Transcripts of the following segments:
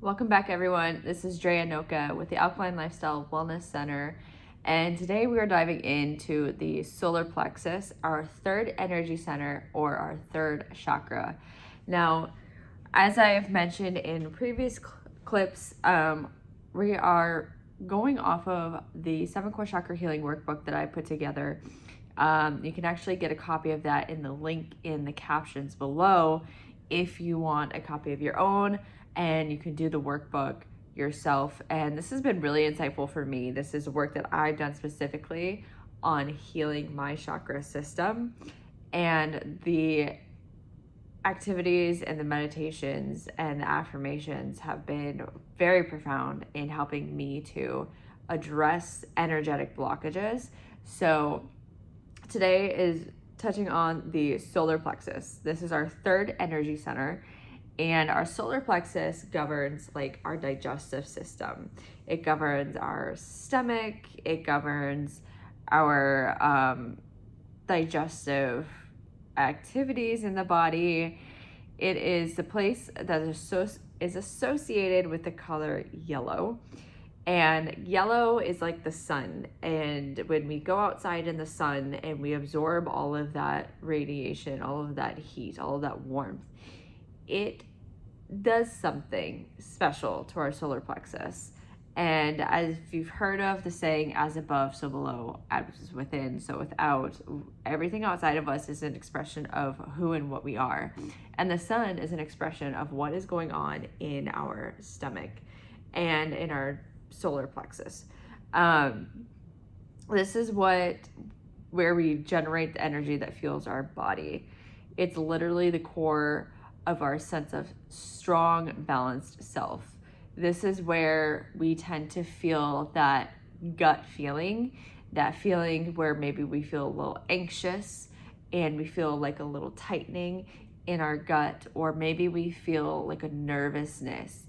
Welcome back, everyone. This is Drea Noka with the Alkalign Lifestyle Wellness Center, and today we are diving into the solar plexus, our third energy center or our third chakra. Now, as I have mentioned in previous clips, we are going off of the 7 Core Chakra Healing Workbook that I put together. You can actually get a copy of that in the link in the captions below if you want a copy of your own, and you can do the workbook yourself. And this has been really insightful for me. This is work that I've done specifically on healing my chakra system, and the activities and the meditations and the affirmations have been very profound in helping me to address energetic blockages. So today is touching on the solar plexus. This is our third energy center, and our solar plexus governs like our digestive system. It governs our stomach. It governs our digestive activities in the body. It is the place that is associated with the color yellow. And yellow is like the sun. And when we go outside in the sun and we absorb all of that radiation, all of that heat, all of that warmth, it does something special to our solar plexus. And as you've heard of the saying, as above, so below, as within, so without, everything outside of us is an expression of who and what we are. And the sun is an expression of what is going on in our stomach and in our solar plexus. This is where we generate the energy that fuels our body. It's literally the core of our sense of strong, balanced self. This is where we tend to feel that gut feeling, that feeling where maybe we feel a little anxious and we feel like a little tightening in our gut, or maybe we feel like a nervousness.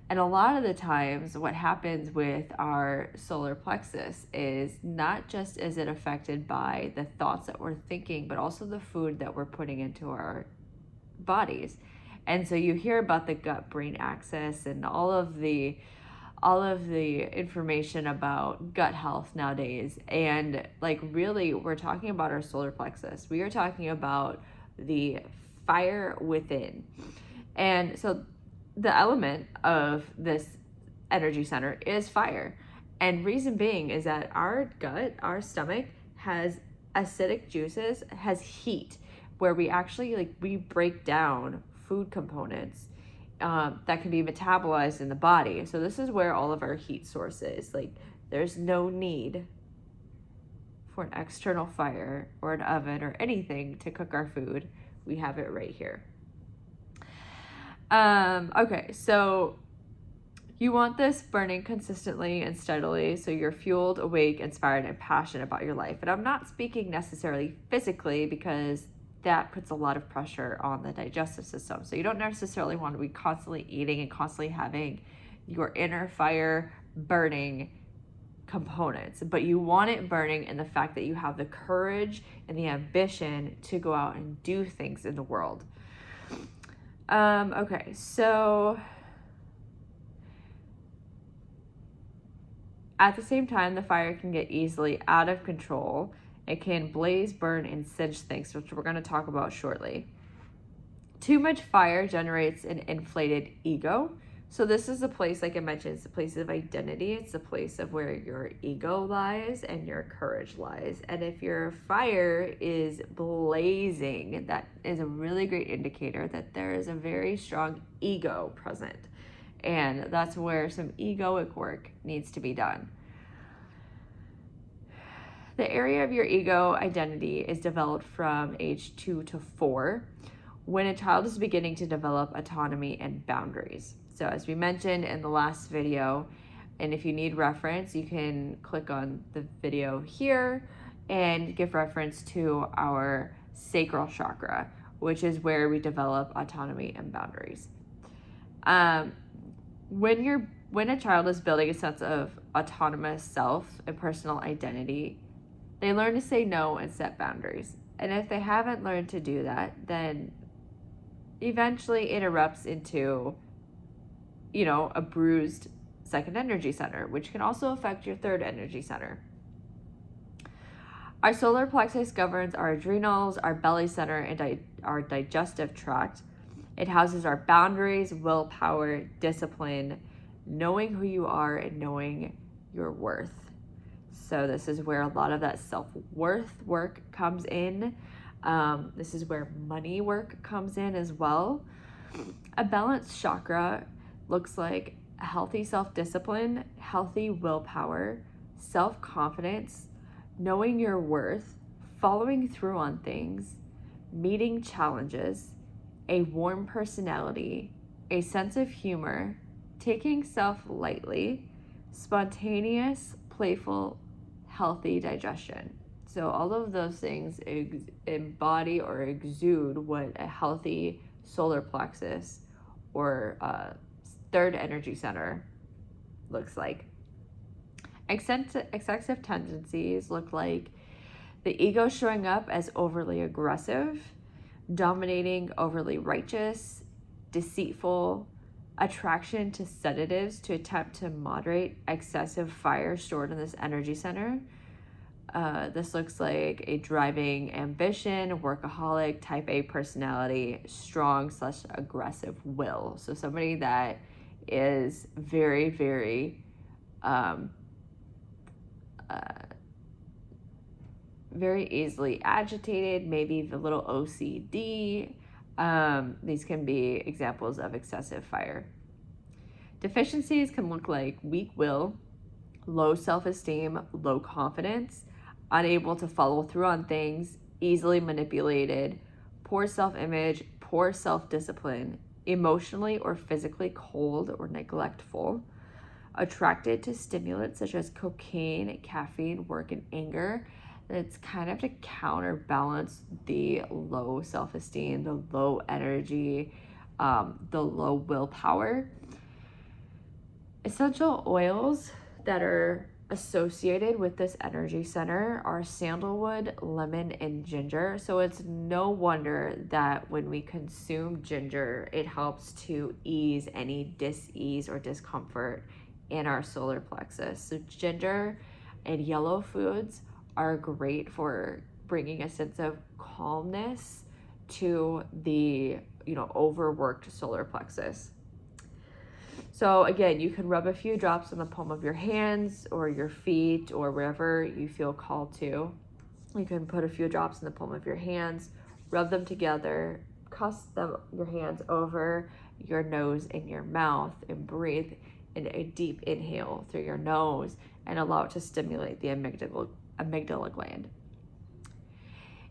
And a lot of the times what happens with our solar plexus is not just is it affected by the thoughts that we're thinking, but also the food that we're putting into our bodies. And so you hear about the gut brain axis and all of the information about gut health nowadays. And like, really, we're talking about our solar plexus. We are talking about the fire within. And so the element of this energy center is fire. And reason being is that our gut, our stomach, has acidic juices, has heat, where we actually we break down food components that can be metabolized in the body. So this is where all of our heat source is. Like, there's no need for an external fire or an oven or anything to cook our food. We have it right here. Okay, so you want this burning consistently and steadily, so you're fueled, awake, inspired, and passionate about your life. And I'm not speaking necessarily physically, because that puts a lot of pressure on the digestive system. So you don't necessarily want to be constantly eating and constantly having your inner fire burning components, but you want it burning in the fact that you have the courage and the ambition to go out and do things in the world. Okay, so at the same time, the fire can get easily out of control. It can blaze, burn, and singe things, which we're going to talk about shortly. Too much fire generates an inflated ego. So this is a place, like I mentioned, it's a place of identity. It's a place of where your ego lies and your courage lies. And if your fire is blazing, that is a really great indicator that there is a very strong ego present. And that's where some egoic work needs to be done. The area of your ego identity is developed from age 2 to 4, when a child is beginning to develop autonomy and boundaries. So as we mentioned in the last video, and if you need reference, you can click on the video here and give reference to our sacral chakra, which is where we develop autonomy and boundaries. When a child is building a sense of autonomous self and personal identity, they learn to say no and set boundaries. And if they haven't learned to do that, then eventually it erupts into a bruised second energy center, which can also affect your third energy center. Our solar plexus governs our adrenals, our belly center, and our digestive tract. It houses our boundaries, willpower, discipline, knowing who you are, and knowing your worth. So this is where a lot of that self-worth work comes in. This is where money work comes in as well. A balanced chakra looks like a healthy self-discipline, healthy willpower, self-confidence, knowing your worth, following through on things, meeting challenges, a warm personality, a sense of humor, taking self lightly, spontaneous, playful, healthy digestion. So all of those things embody or exude what a healthy solar plexus or third energy center looks like. Excessive tendencies look like the ego showing up as overly aggressive, dominating, overly righteous, deceitful, attraction to sedatives to attempt to moderate excessive fire stored in this energy center. This looks like a driving ambition, workaholic, type A personality, strong/aggressive will. So somebody that is very, very very easily agitated, maybe a little OCD. These can be examples of excessive fire. Deficiencies can look like weak will, low self-esteem, low confidence, unable to follow through on things, easily manipulated, poor self-image, poor self-discipline, emotionally or physically cold or neglectful, attracted to stimulants such as cocaine, caffeine, work, and anger. It's kind of to counterbalance the low self-esteem, the low energy, the low willpower. Essential oils that are associated with this energy center are sandalwood, lemon, and ginger. So it's no wonder that when we consume ginger, it helps to ease any dis-ease or discomfort in our solar plexus. So ginger and yellow foods are great for bringing a sense of calmness to the overworked solar plexus. So again, you can rub a few drops on the palm of your hands or your feet or wherever you feel called to. You can put a few drops in the palm of your hands, rub them together, your hands over your nose and your mouth, and breathe in a deep inhale through your nose and allow it to stimulate the amygdala gland.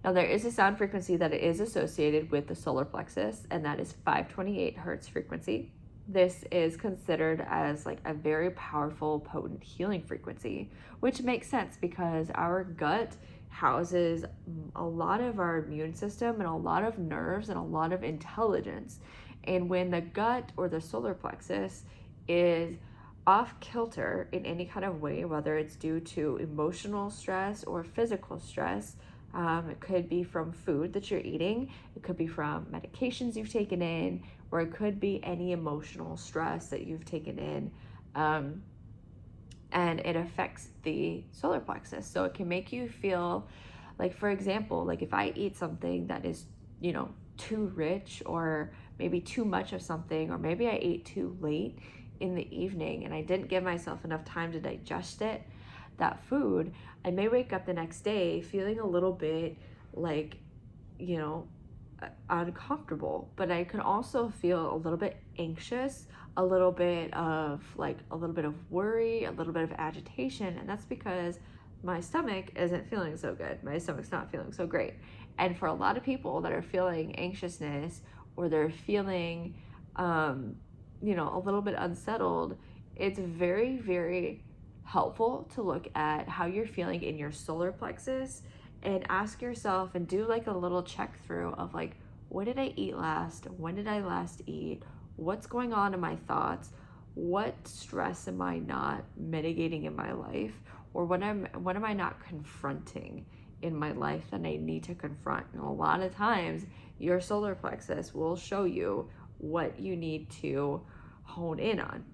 Now there is a sound frequency that is associated with the solar plexus, and that is 528 hertz frequency. This is considered as like a very powerful, potent healing frequency, which makes sense because our gut houses a lot of our immune system and a lot of nerves and a lot of intelligence. And when the gut or the solar plexus is off kilter in any kind of way, whether it's due to emotional stress or physical stress, it could be from food that you're eating, it could be from medications you've taken in, or it could be any emotional stress that you've taken in, and it affects the solar plexus. So it can make you feel like, for example, like if I eat something that is, too rich or maybe too much of something, or maybe I ate too late in the evening and I didn't give myself enough time to digest that food, I may wake up the next day feeling a little bit like, uncomfortable, but I could also feel a little bit anxious, a little bit of worry, a little bit of agitation, and that's because my stomach isn't feeling so good. My stomach's not feeling so great. And for a lot of people that are feeling anxiousness or they're feeling a little bit unsettled, it's very, very helpful to look at how you're feeling in your solar plexus and ask yourself and do like a little check through of like, what did I eat last? When did I last eat? What's going on in my thoughts? What stress am I not mitigating in my life? Or what am I not confronting in my life that I need to confront? And a lot of times your solar plexus will show you what you need to hone in on.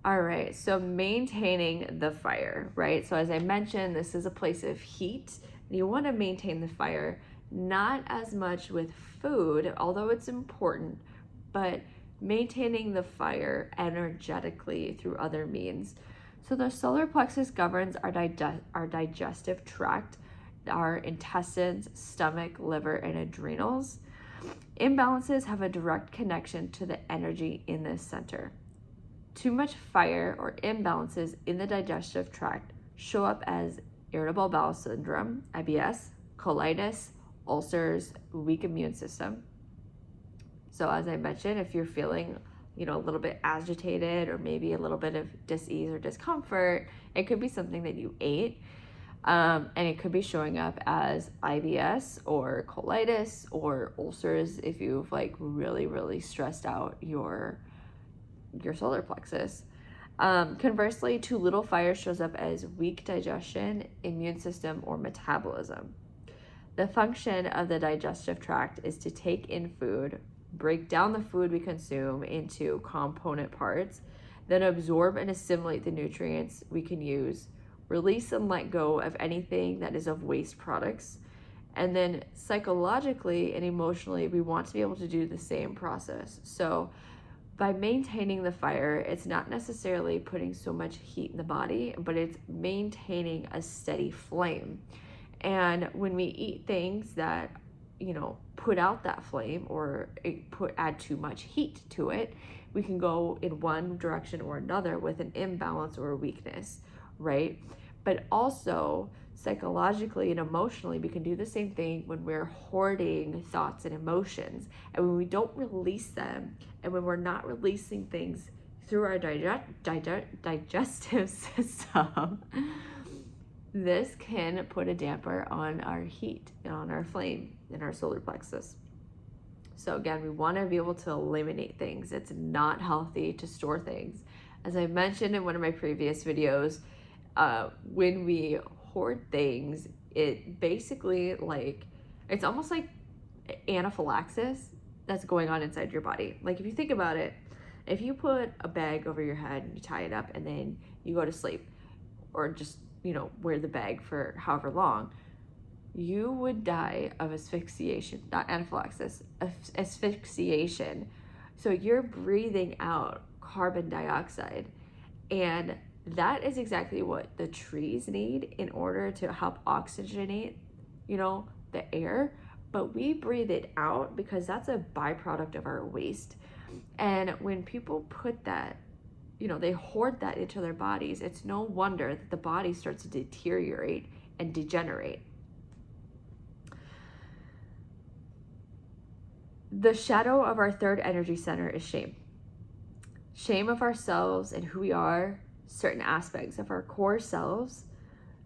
All right, so maintaining the fire, right? So as I mentioned, this is a place of heat, and you want to maintain the fire, not as much with food, although it's important, but maintaining the fire energetically through other means. So the solar plexus governs our digestive tract, our intestines, stomach, liver, and adrenals. Imbalances have a direct connection to the energy in this center. Too much fire or imbalances in the digestive tract show up as irritable bowel syndrome, IBS, colitis, ulcers, weak immune system. So as I mentioned, if you're feeling, a little bit agitated or maybe a little bit of dis-ease or discomfort, it could be something that you ate. And it could be showing up as IBS or colitis or ulcers if you've really, really stressed out your solar plexus. Conversely, too little fire shows up as weak digestion, immune system, or metabolism. The function of the digestive tract is to take in food, break down the food we consume into component parts, then absorb and assimilate the nutrients we can use, release and let go of anything that is of waste products, and then psychologically and emotionally, we want to be able to do the same process. So by maintaining the fire, it's not necessarily putting so much heat in the body, but it's maintaining a steady flame. And when we eat things that, put out that flame or add too much heat to it, we can go in one direction or another with an imbalance or a weakness, right? But also psychologically and emotionally, we can do the same thing when we're hoarding thoughts and emotions, and when we don't release them, and when we're not releasing things through our digestive system, this can put a damper on our heat and on our flame in our solar plexus. So again, we want to be able to eliminate things. It's not healthy to store things. As I mentioned in one of my previous videos, when we hoard things, it basically it's almost like anaphylaxis that's going on inside your body. If you think about it, if you put a bag over your head and you tie it up and then you go to sleep, or just wear the bag for however long, you would die of asphyxiation, not anaphylaxis, asphyxiation. So you're breathing out carbon dioxide, and that is exactly what the trees need in order to help oxygenate, the air. But we breathe it out because that's a byproduct of our waste. And when people put that, they hoard that into their bodies, it's no wonder that the body starts to deteriorate and degenerate. The shadow of our third energy center is shame. Shame of ourselves and who we are, certain aspects of our core selves.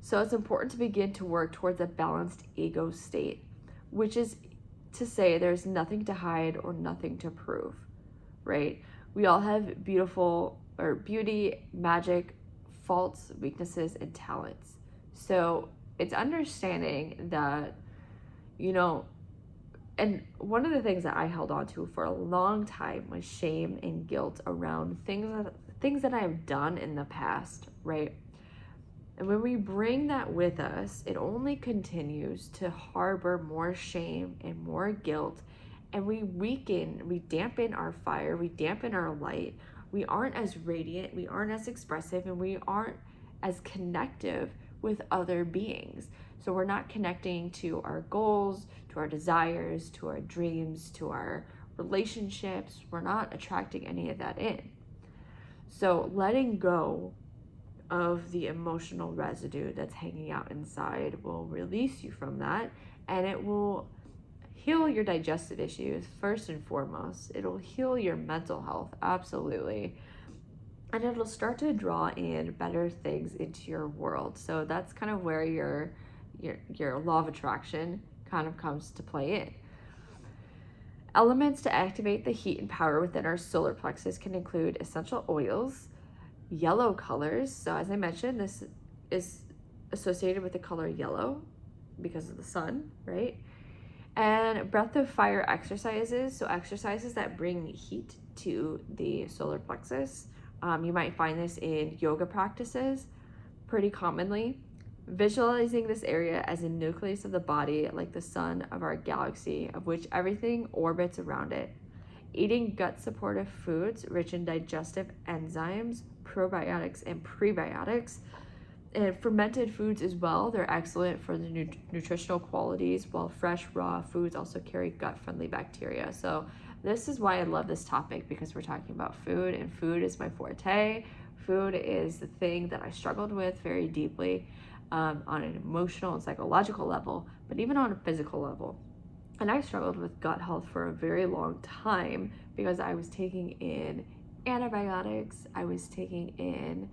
So it's important to begin to work towards a balanced ego state, which is to say there's nothing to hide or nothing to prove, right? We all have beauty, magic, faults, weaknesses, and talents. So it's understanding that, and one of the things that I held on to for a long time was shame and guilt around things that I have done in the past, right? And when we bring that with us, it only continues to harbor more shame and more guilt, and we dampen our fire, we dampen our light. We aren't as radiant, we aren't as expressive, and we aren't as connective with other beings. So we're not connecting to our goals, to our desires, to our dreams, to our relationships. We're not attracting any of that in. So letting go of the emotional residue that's hanging out inside will release you from that, and it will heal your digestive issues first and foremost. It'll heal your mental health, absolutely. And it'll start to draw in better things into your world. So that's kind of where your law of attraction kind of comes to play in. Elements to activate the heat and power within our solar plexus can include essential oils, yellow colors. So as I mentioned, this is associated with the color yellow because of the sun, right? And breath of fire exercises, so exercises that bring heat to the solar plexus. You might find this in yoga practices pretty commonly. Visualizing this area as a nucleus of the body, like the sun of our galaxy, of which everything orbits around it. Eating gut supportive foods rich in digestive enzymes, probiotics, and prebiotics. And fermented foods as well, they're excellent for the nutritional qualities, while fresh raw foods also carry gut-friendly bacteria. So this is why I love this topic, because we're talking about food, and food is my forte. Food is the thing that I struggled with very deeply on an emotional and psychological level, but even on a physical level. And I struggled with gut health for a very long time because I was taking in antibiotics, I was taking in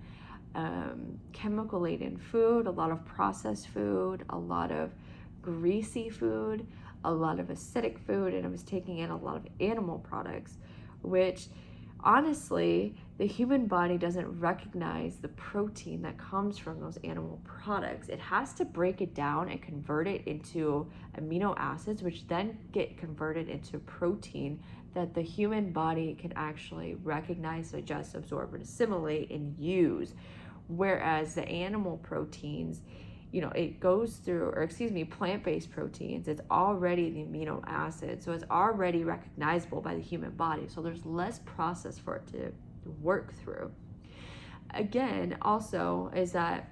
chemical laden food, a lot of processed food, a lot of greasy food, a lot of acidic food, and I was taking in a lot of animal products, which honestly, the human body doesn't recognize the protein that comes from those animal products. It has to break it down and convert it into amino acids, which then get converted into protein that the human body can actually recognize, digest, absorb, and assimilate and use. Whereas the animal proteins, it goes through, or plant-based proteins, it's already the amino acid, so it's already recognizable by the human body, so there's less process for it to work through. Again, also, is that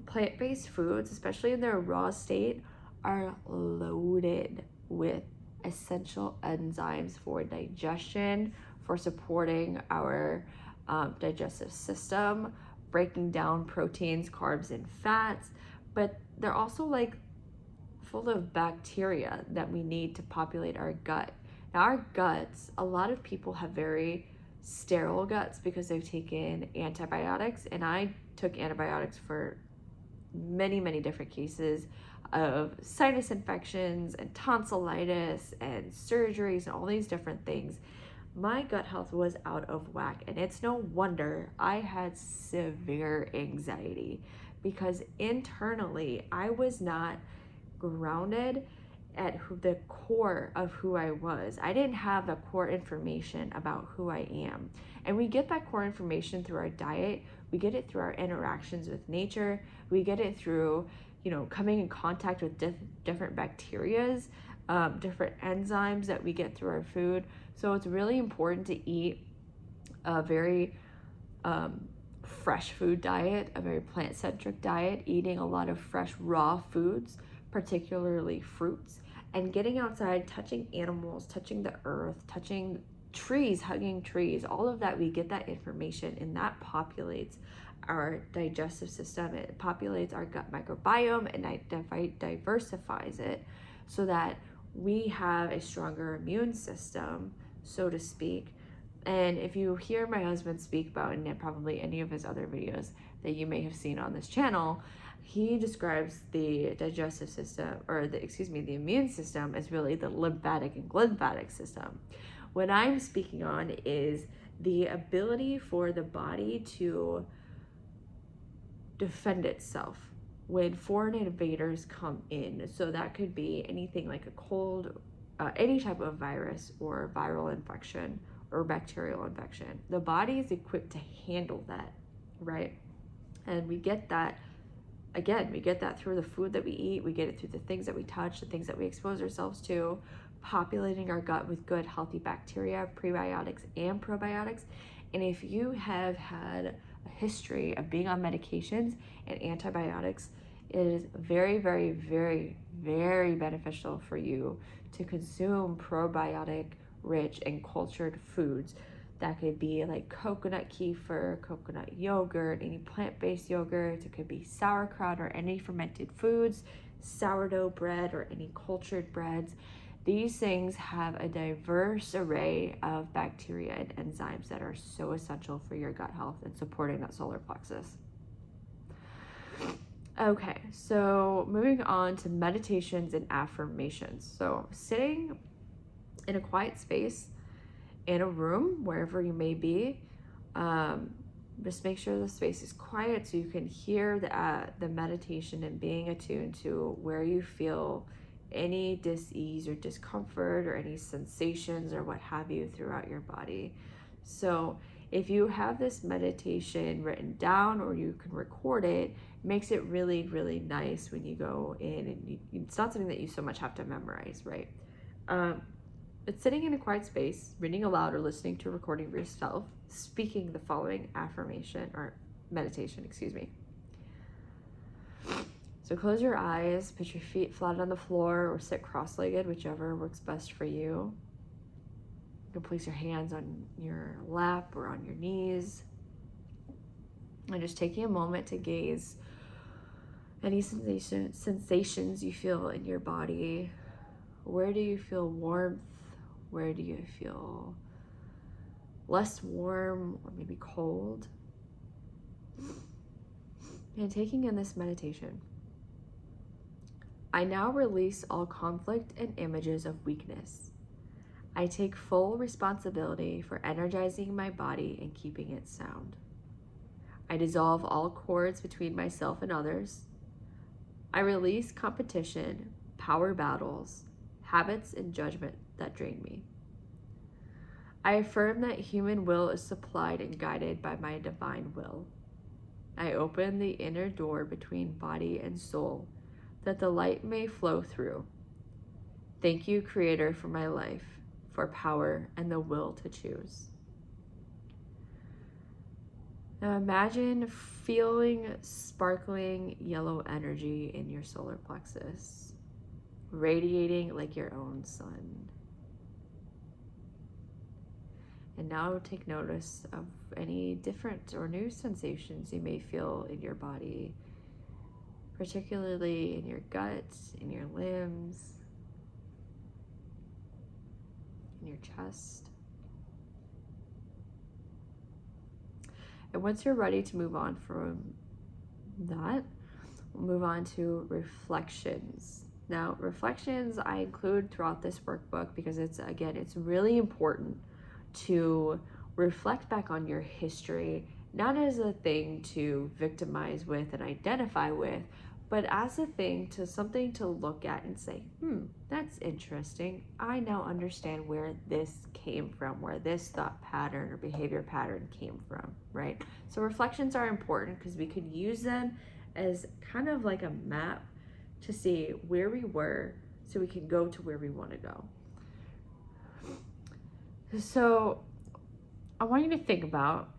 plant-based foods, especially in their raw state, are loaded with essential enzymes for digestion, for supporting our digestive system, breaking down proteins, carbs, and fats, but they're also like full of bacteria that we need to populate our gut. Now, our guts, a lot of people have very sterile guts because they've taken antibiotics, and I took antibiotics for many, many different cases of sinus infections and tonsillitis and surgeries and all these different things. My gut health was out of whack, and it's no wonder I had severe anxiety, because internally I was not grounded at the core of who I was. I didn't have the core information about who I am. And we get that core information through our diet, we get it through our interactions with nature, we get it through, coming in contact with different bacterias, different enzymes that we get through our food. So it's really important to eat a very fresh food diet, a very plant-centric diet, eating a lot of fresh raw foods, particularly fruits, and getting outside, touching animals, touching the earth, touching trees, hugging trees, all of that. We get that information, and that populates our digestive system. It populates our gut microbiome, and it diversifies it so that we have a stronger immune system, so to speak. And if you hear my husband speak about, and probably any of his other videos that you may have seen on this channel, he describes the digestive system, or the immune system, as really the lymphatic and glymphatic system. What I'm speaking on is the ability for the body to defend itself when foreign invaders come in. So that could be anything like a cold, any type of virus or viral infection or bacterial infection. The body is equipped to handle that, right? And we get that, again, we get that through the food that we eat, we get it through the things that we touch, the things that we expose ourselves to, populating our gut with good, healthy bacteria, prebiotics, and probiotics. And if you have had a history of being on medications and antibiotics, it is very, very, very, very beneficial for you to consume probiotic rich and cultured foods. That could be like coconut kefir, coconut yogurt, any plant-based yogurt. It could be sauerkraut or any fermented foods, sourdough bread or any cultured breads. These things have a diverse array of bacteria and enzymes that are so essential for your gut health and supporting that solar plexus. Okay, so moving on to meditations and affirmations. So sitting in a quiet space, in a room, wherever you may be, just make sure the space is quiet so you can hear the meditation and being attuned to where you feel any dis-ease or discomfort or any sensations or what have you throughout your body. So if you have this meditation written down or you can record it, it makes it really, really nice when you go in, and it's not something that you so much have to memorize, right? It's sitting in a quiet space, reading aloud or listening to a recording of yourself, speaking the following affirmation or meditation, excuse me. So close your eyes, put your feet flat on the floor or sit cross-legged, whichever works best for you. You can place your hands on your lap or on your knees. And just taking a moment to gaze any sensations you feel in your body. Where do you feel warmth? Where do you feel less warm or maybe cold? And taking in this meditation. I now release all conflict and images of weakness. I take full responsibility for energizing my body and keeping it sound. I dissolve all cords between myself and others. I release competition, power battles, habits, and judgment that drain me. I affirm that human will is supplied and guided by my divine will. I open the inner door between body and soul, that the light may flow through. Thank you, Creator, for my life, for power and the will to choose. Now imagine feeling sparkling yellow energy in your solar plexus, radiating like your own sun. And now take notice of any different or new sensations you may feel in your body, particularly in your gut, in your limbs, in your chest. And once you're ready to move on from that, we'll move on to reflections. Now, reflections I include throughout this workbook because it's really important to reflect back on your history, not as a thing to victimize with and identify with, but as a thing to something to look at and say, that's interesting. I now understand where this came from, where this thought pattern or behavior pattern came from, right? So reflections are important because we could use them as kind of like a map to see where we were so we can go to where we want to go. So I want you to think about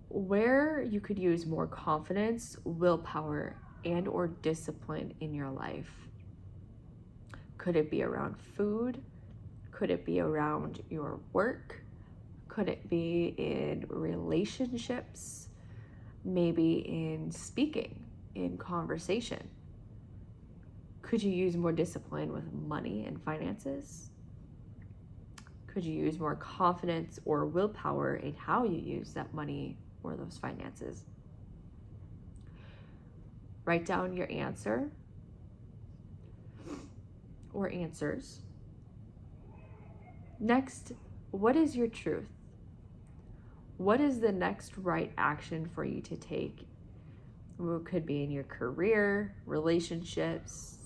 where you could use more confidence, willpower, and or discipline in your life. Could it be around food? Could it be around your work? Could it be in relationships? Maybe in speaking, in conversation? Could you use more discipline with money and finances? Could you use more confidence or willpower in how you use that money or those finances? Write down your answer or answers. Next, what is your truth? What is the next right action for you to take? It could be in your career, relationships.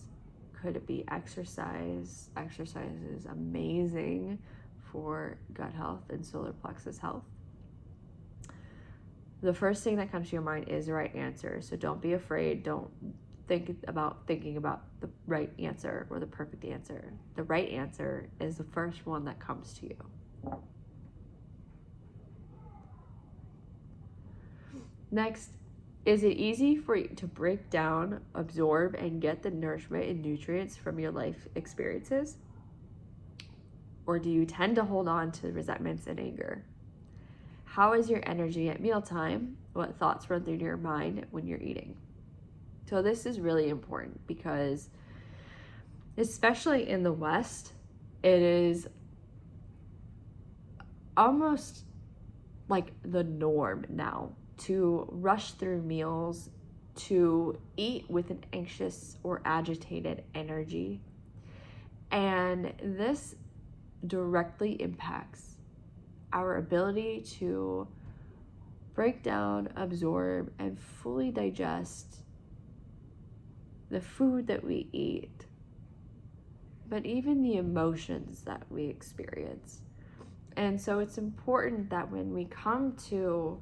Could it be exercise? Exercise is amazing for gut health and solar plexus health. The first thing that comes to your mind is the right answer. So don't be afraid. Don't thinking about the right answer or the perfect answer. The right answer is the first one that comes to you. Next, is it easy for you to break down, absorb, and get the nourishment and nutrients from your life experiences? Or do you tend to hold on to resentments and anger? How is your energy at mealtime? What thoughts run through your mind when you're eating? So this is really important because, especially in the West, it is almost like the norm now to rush through meals, to eat with an anxious or agitated energy. And this directly impacts our ability to break down, absorb, and fully digest the food that we eat. but even the emotions that we experience. And so it's important that when we come to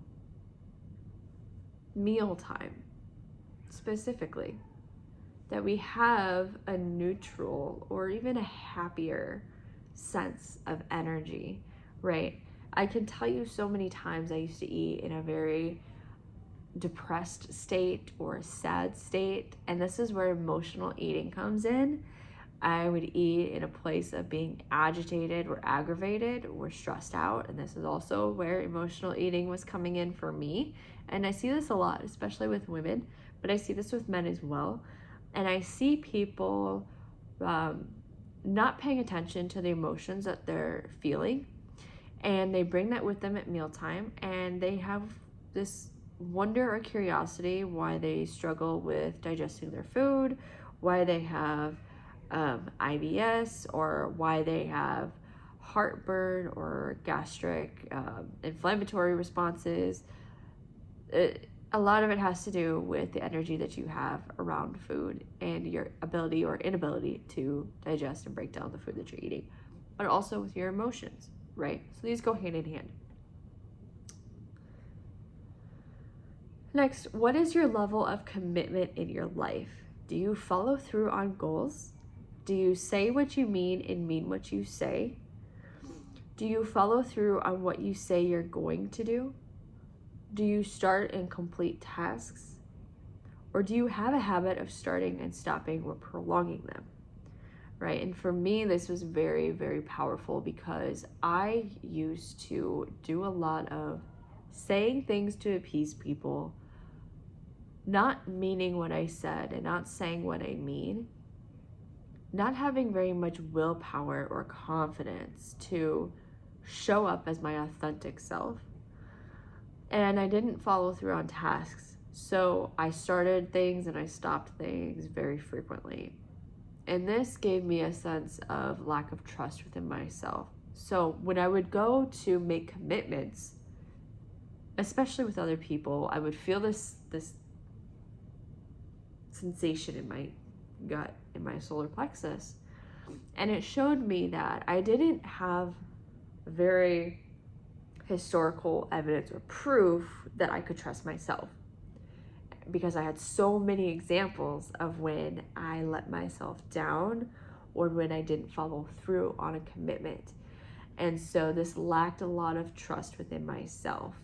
mealtime, specifically, that we have a neutral or even a happier sense of energy, right? I can tell you so many times I used to eat in a very depressed state or a sad state, and this is where emotional eating comes in. I would eat in a place of being agitated or aggravated or stressed out, and this is also where emotional eating was coming in for me. And I see this a lot, especially with women, but I see this with men as well. And I see people not paying attention to the emotions that they're feeling, and they bring that with them at mealtime, and they have this wonder or curiosity why they struggle with digesting their food, why they have IBS, or why they have heartburn or gastric inflammatory responses. A lot of it has to do with the energy that you have around food and your ability or inability to digest and break down the food that you're eating, but also with your emotions, right? So these go hand in hand. Next, what is your level of commitment in your life? Do you follow through on goals? Do you say what you mean and mean what you say? Do you follow through on what you say you're going to do? Do you start and complete tasks? Or do you have a habit of starting and stopping or prolonging them? Right? And for me, this was very, very powerful because I used to do a lot of saying things to appease people, not meaning what I said and not saying what I mean, not having very much willpower or confidence to show up as my authentic self. And I didn't follow through on tasks. So I started things and I stopped things very frequently. And this gave me a sense of lack of trust within myself. So when I would go to make commitments, especially with other people, I would feel this sensation in my gut, in my solar plexus. And it showed me that I didn't have very historical evidence or proof that I could trust myself, because I had so many examples of when I let myself down or when I didn't follow through on a commitment. And so this lacked a lot of trust within myself.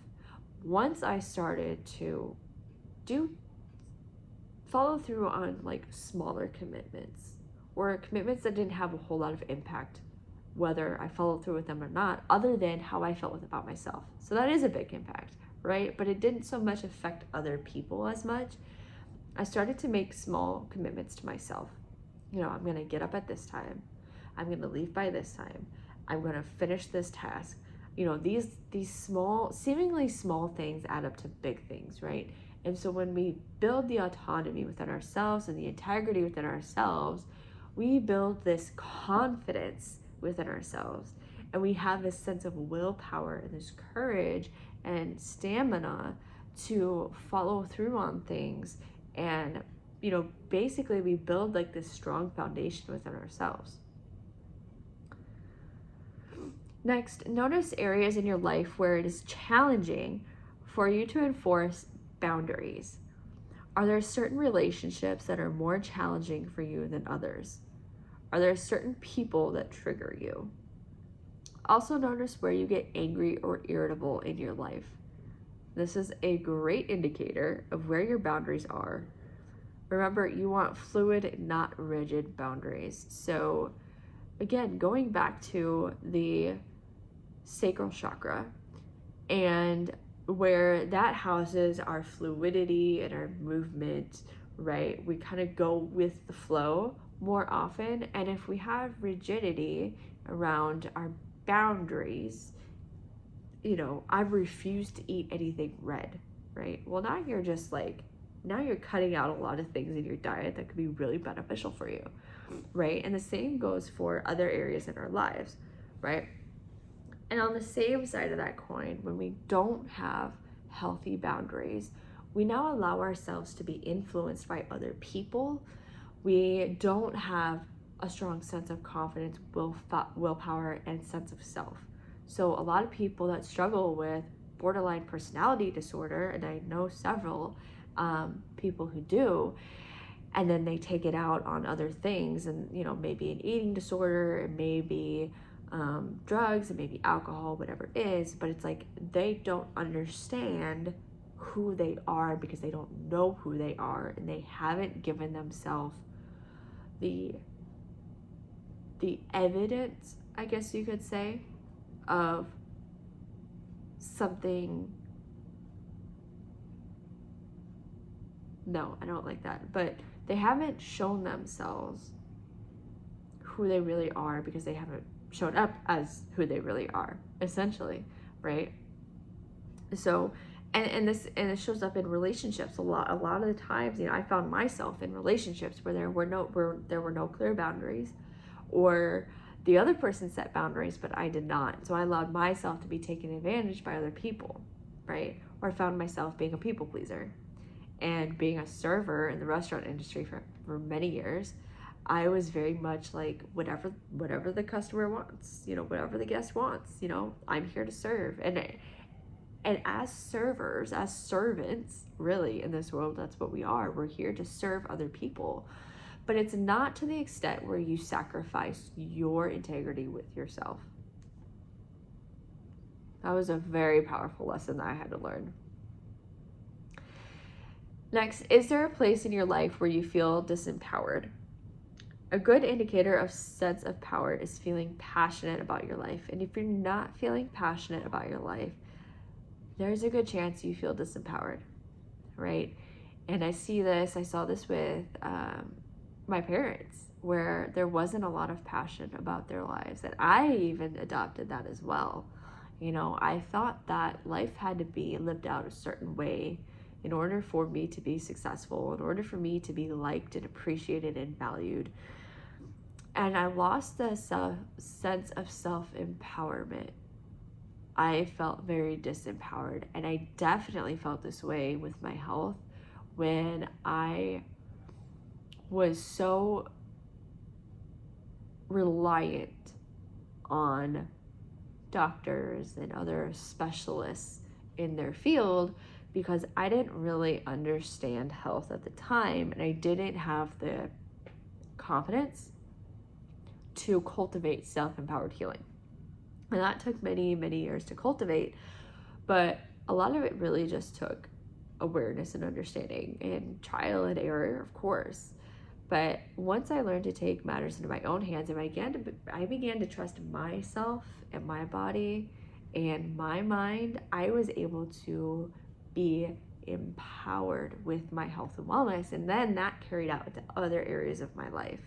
Once I started to follow through on like smaller commitments or commitments that didn't have a whole lot of impact, whether I followed through with them or not, other than how I felt about myself. So that is a big impact, right? But it didn't so much affect other people as much. I started to make small commitments to myself. You know, I'm gonna get up at this time. I'm gonna leave by this time. I'm gonna finish this task. You know, these small, seemingly small things add up to big things, right? And so when we build the autonomy within ourselves and the integrity within ourselves, we build this confidence within ourselves, and we have this sense of willpower and this courage and stamina to follow through on things. And you know, basically we build like this strong foundation within ourselves. Next, notice areas in your life where it is challenging for you to enforce boundaries. Are there certain relationships that are more challenging for you than others? Are there certain people that trigger you? Also notice where you get angry or irritable in your life. This is a great indicator of where your boundaries are. Remember, you want fluid, not rigid boundaries. So again, going back to the sacral chakra and where that houses our fluidity and our movement, right? We kind of go with the flow more often. And if we have rigidity around our boundaries, you know, I've refused to eat anything red, right? Well, now you're just like, now you're cutting out a lot of things in your diet that could be really beneficial for you, right? And the same goes for other areas in our lives, right? And on the same side of that coin, when we don't have healthy boundaries, we now allow ourselves to be influenced by other people. We don't have a strong sense of confidence, willpower, and sense of self. So a lot of people that struggle with borderline personality disorder, and I know several people who do, and then they take it out on other things, and maybe an eating disorder, it may be drugs, it may be alcohol, whatever it is, but it's like they don't understand who they are because they don't know who they are, and they haven't given themselves the evidence, I guess you could say, of something. No, I don't like that, but they haven't shown themselves who they really are because they haven't shown up as who they really are, essentially, right? So and this shows up in relationships a lot of the times. I found myself in relationships where there were no clear boundaries, or the other person set boundaries but I did not. So I allowed myself to be taken advantage by other people, right? Or I found myself being a people pleaser. And being a server in the restaurant industry for many years, I was very much like, whatever the customer wants, whatever the guest wants, I'm here to serve. And as servers, as servants, really, in this world, that's what we are. We're here to serve other people. But it's not to the extent where you sacrifice your integrity with yourself. That was a very powerful lesson that I had to learn. Next, is there a place in your life where you feel disempowered? A good indicator of sense of power is feeling passionate about your life. And if you're not feeling passionate about your life, there's a good chance you feel disempowered, right? And I saw this with my parents, where there wasn't a lot of passion about their lives. And I even adopted that as well. I thought that life had to be lived out a certain way in order for me to be successful, in order for me to be liked and appreciated and valued. And I lost the sense of self-empowerment. I felt very disempowered, and I definitely felt this way with my health when I was so reliant on doctors and other specialists in their field, because I didn't really understand health at the time, and I didn't have the confidence to cultivate self-empowered healing. And that took many, many years to cultivate, but a lot of it really just took awareness and understanding and trial and error, of course. But once I learned to take matters into my own hands, and I began to trust myself and my body and my mind, I was able to be empowered with my health and wellness, and then that carried out to other areas of my life.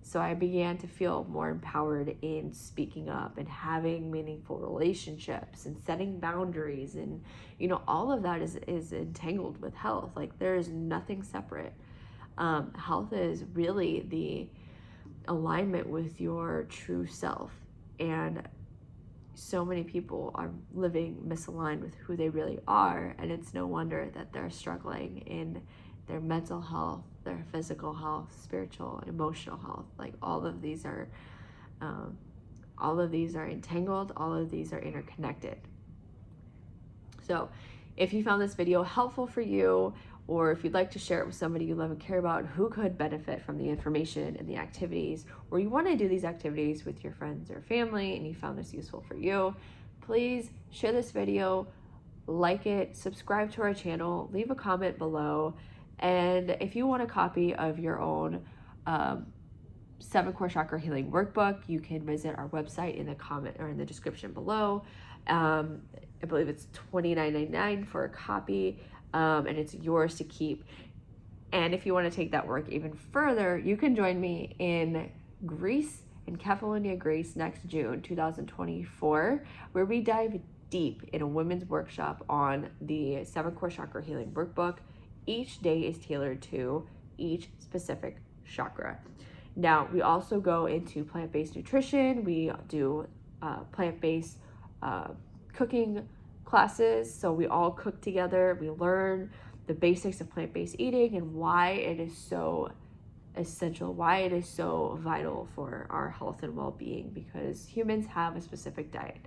So I began to feel more empowered in speaking up and having meaningful relationships and setting boundaries, and all of that is entangled with health. Like, there is nothing separate. Health is really the alignment with your true self, and so many people are living misaligned with who they really are, and it's no wonder that they're struggling in their mental health, their physical health, spiritual, emotional health. Like, all of these are entangled, all of these are interconnected. So if you found this video helpful for you, or if you'd like to share it with somebody you love and care about who could benefit from the information and the activities, or you want to do these activities with your friends or family and you found this useful for you, please share this video, like it, subscribe to our channel, leave a comment below. And if you want a copy of your own 7 Core Chakra Healing Workbook, you can visit our website in the comment or in the description below. I believe it's $29.99 for a copy. And it's yours to keep. And if you want to take that work even further, you can join me in Greece, in Kefalonia, Greece, next June 2024, where we dive deep in a women's workshop on the 7 Core Chakra Healing Workbook. Each day is tailored to each specific chakra. Now, we also go into plant-based nutrition. We do plant-based cooking classes, so we all cook together. We learn the basics of plant-based eating and why it is so essential, why it is so vital for our health and well-being, because humans have a specific diet.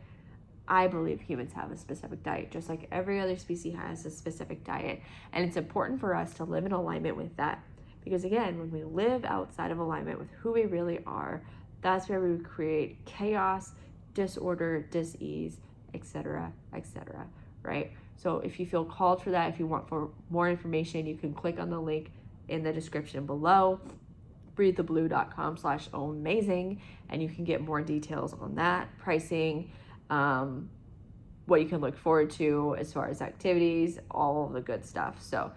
I believe humans have a specific diet, just like every other species has a specific diet. And it's important for us to live in alignment with that. Because again, when we live outside of alignment with who we really are, that's where we create chaos, disorder, dis-ease, etc., right? So if you feel called for that, if you want for more information, you can click on the link in the description below, breathetheblue.com/amazing, and you can get more details on that, pricing, what you can look forward to as far as activities, all of the good stuff. So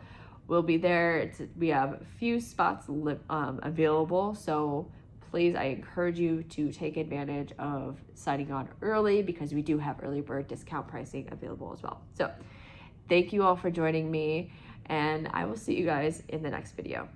we'll be there. We have a few spots available, so please, I encourage you to take advantage of signing on early, because we do have early bird discount pricing available as well. So thank you all for joining me, and I will see you guys in the next video.